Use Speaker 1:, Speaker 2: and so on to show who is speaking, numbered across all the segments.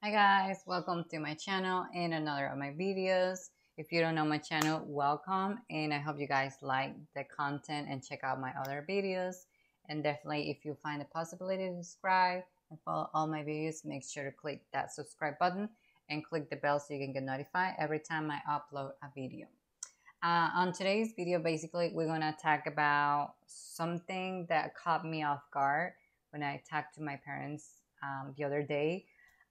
Speaker 1: Hi guys, welcome to my channel and another of my videos. If you don't know my channel, welcome, and I hope you guys like the content and check out my other videos. And definitely if you find the possibility to subscribe and follow all my videos, make sure to click that subscribe button and click the bell so you can get notified every time I upload a video. On today's video, basically we're gonna talk about something that caught me off guard when I talked to my parents the other day.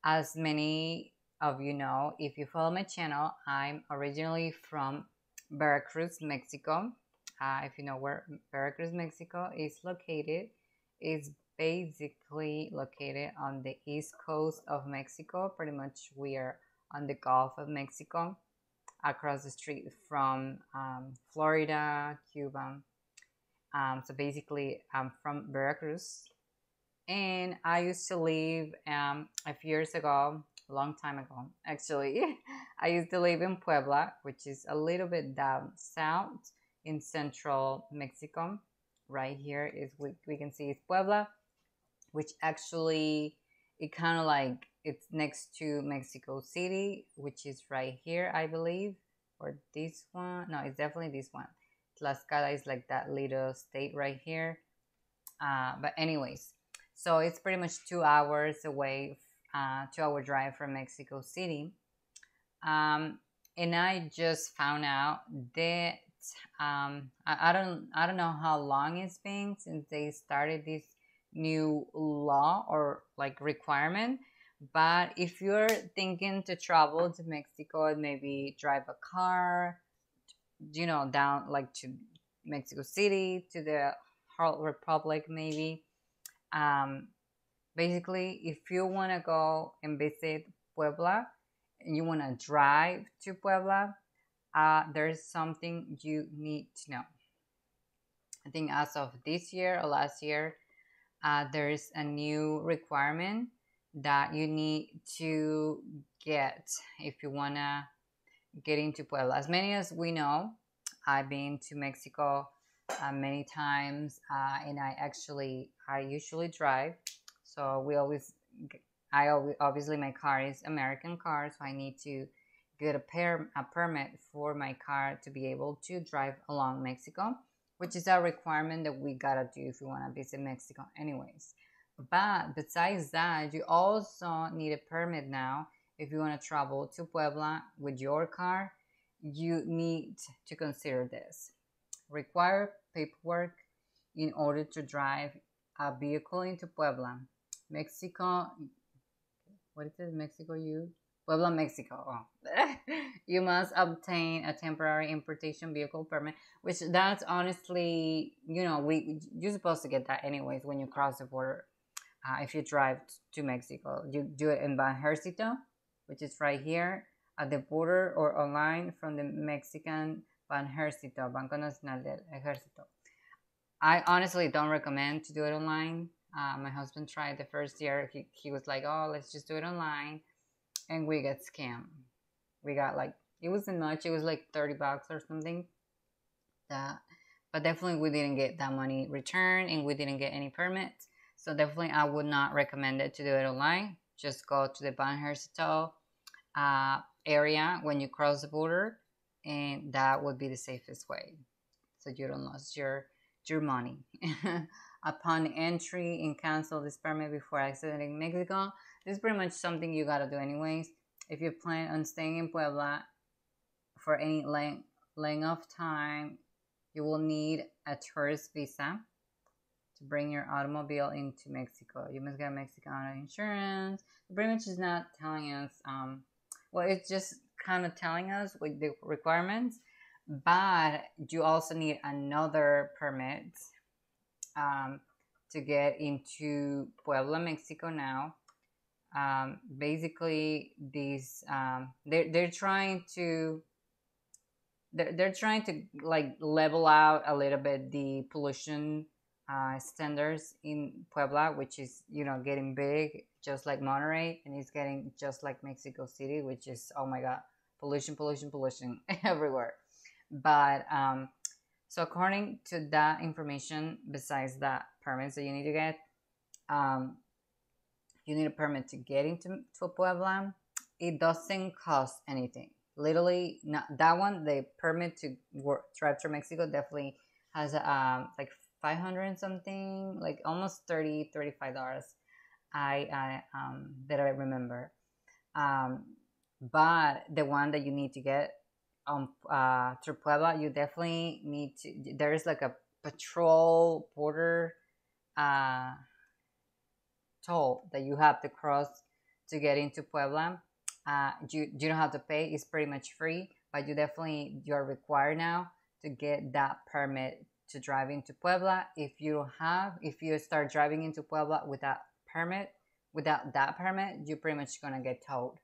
Speaker 1: As many of you know, if you follow my channel, I'm originally from Veracruz, Mexico. If you know where Veracruz, Mexico is located, it's basically located on the east coast of Mexico. Pretty much we are on the Gulf of Mexico, across the street from Florida, Cuba. So basically, I'm from Veracruz, and I used to live a few years ago, a long time ago, actually. I used to live in Puebla, which is a little bit down south in central Mexico. Right here is we can see is Puebla, which actually it kind of like it's next to Mexico City, which is right here, I believe, or this one. No, it's definitely this one. Tlaxcala is like that little state right here. But anyways, so it's pretty much 2 hours away, 2 hour drive from Mexico City. And I just found out that I don't know how long it's been since they started this new law or like requirement. But if you're thinking to travel to Mexico and maybe drive a car, down like to Mexico City, to the whole Republic, maybe. Um, Basically, if you want to go and visit Puebla and you want to drive to Puebla, there's something you need to know. I think as of this year or last year, there's a new requirement that you need to get if you want to get into Puebla. As many as we know, I've been to Mexico many times, and I usually drive. So obviously my car is American car, so I need to get a permit for my car to be able to drive along Mexico, which is a requirement that we gotta do if we want to visit Mexico, anyways. But besides that, you also need a permit now if you want to travel to Puebla with your car. You need to consider this. Require paperwork in order to drive a vehicle into Puebla. Mexico, what is it? Mexico, Puebla, Mexico. Oh. You must obtain a temporary importation vehicle permit, which that's honestly, you're supposed to get that anyways when you cross the border. If you drive to Mexico, you do it in Banjercito, which is right here at the border or online from the Mexican Banjercito, Banco Nacional del Ejército. I honestly don't recommend to do it online. My husband tried the first year. He was like, oh, let's just do it online. And we got scammed. We got like, it wasn't much. It was like $30 or something. But definitely we didn't get that money returned and we didn't get any permits. So definitely I would not recommend it to do it online. Just go to the Banjercito area when you cross the border, and that would be the safest way. So you don't lose your money. Upon entry and cancel this permit before exiting Mexico. This is pretty much something you gotta do anyways. If you plan on staying in Puebla for any length of time, you will need a tourist visa to bring your automobile into Mexico. You must get Mexican auto insurance. Pretty much is not telling us, well, it's just kind of telling us with the requirements, but you also need another permit to get into Puebla, Mexico now. Basically, they're trying to like level out a little bit the pollution standards in Puebla, which is getting big, just like Monterrey, and it's getting just like Mexico City, which is, oh my god, pollution everywhere. But so according to that information, besides that permits that you need to get, you need a permit to get into to Puebla. It doesn't cost anything. Literally, not that one. The permit to drive through Mexico definitely has like 500 and something, like almost $35. That I remember. Um, but the one that you need to get through Puebla, you definitely need to. There is like a patrol border uh, toll that you have to cross to get into Puebla. You don't have to pay; it's pretty much free. But you're required now to get that permit to drive into Puebla. If you start driving into Puebla without that permit, you're pretty much gonna get towed.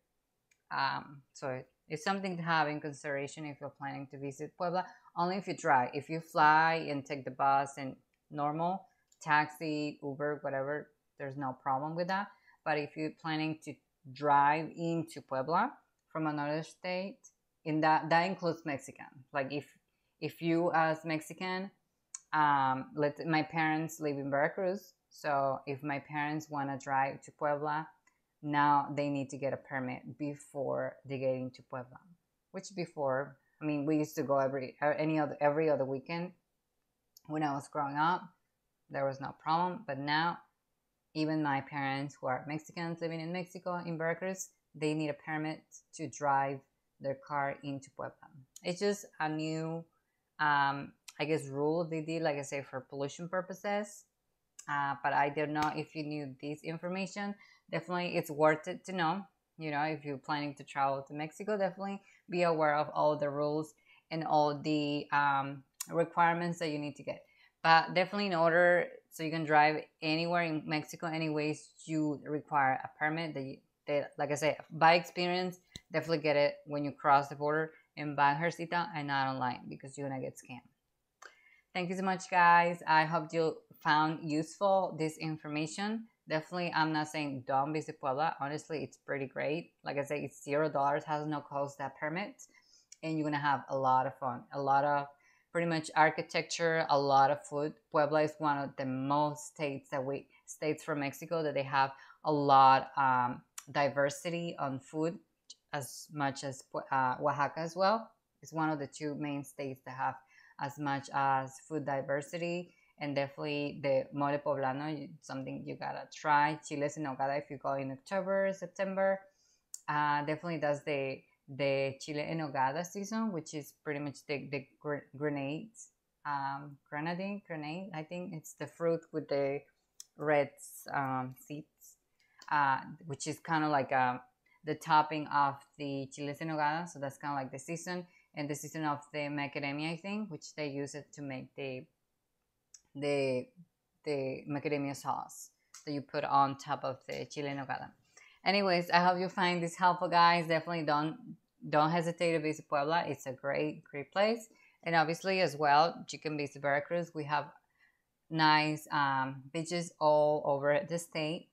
Speaker 1: So it's something to have in consideration if you're planning to visit Puebla. Only if you drive. If you fly and take the bus and normal taxi, Uber, whatever, there's no problem with that. But if you're planning to drive into Puebla from another state, in that includes Mexican. Like if you as Mexican, my parents live in Veracruz, so if my parents want to drive to Puebla, now they need to get a permit before they get into Puebla. Which before, I mean, we used to go every other weekend when I was growing up. There was no problem, but now even my parents who are Mexicans living in Mexico in Veracruz, they need a permit to drive their car into Puebla. It's just a new, I guess, rule they did, like I say, for pollution purposes. But I don't know if you knew this information. Definitely, it's worth it to know. You know, if you're planning to travel to Mexico, definitely be aware of all the rules and all the requirements that you need to get. But definitely, in order so you can drive anywhere in Mexico, anyways, you require a permit. That like I say, by experience, definitely get it when you cross the border in Banjarcita and not online because you're gonna get scammed. Thank you so much, guys. I hope you found useful this information. Definitely, I'm not saying don't visit Puebla. Honestly, it's pretty great. Like I say, it's $0, has no cost that permit, and you're gonna have a lot of fun. A lot of pretty much architecture, a lot of food. Puebla is one of the most states from Mexico that they have a lot diversity on food, as much as Oaxaca as well. It's one of the two main states that have as much as food diversity, and definitely the mole poblano, something you gotta try. Chiles en nogada if you go in October, September. Definitely does the chile en nogada season, which is pretty much the grenades, grenade. I think it's the fruit with the red seeds, which is kind of like the topping of the chiles en nogada. So that's kind of like the season. And the season of the macadamia, I think, which they use it to make the macadamia sauce that you put on top of the chile en nogada. Anyways, I hope you find this helpful, guys. Definitely don't hesitate to visit Puebla. It's a great place. And obviously, as well, you can visit Veracruz. We have nice beaches all over the state,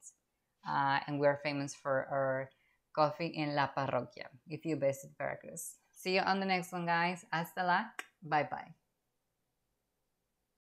Speaker 1: and we're famous for our coffee in La Parroquia if you visit Veracruz. See you on the next one, guys. Hasta la. Bye bye.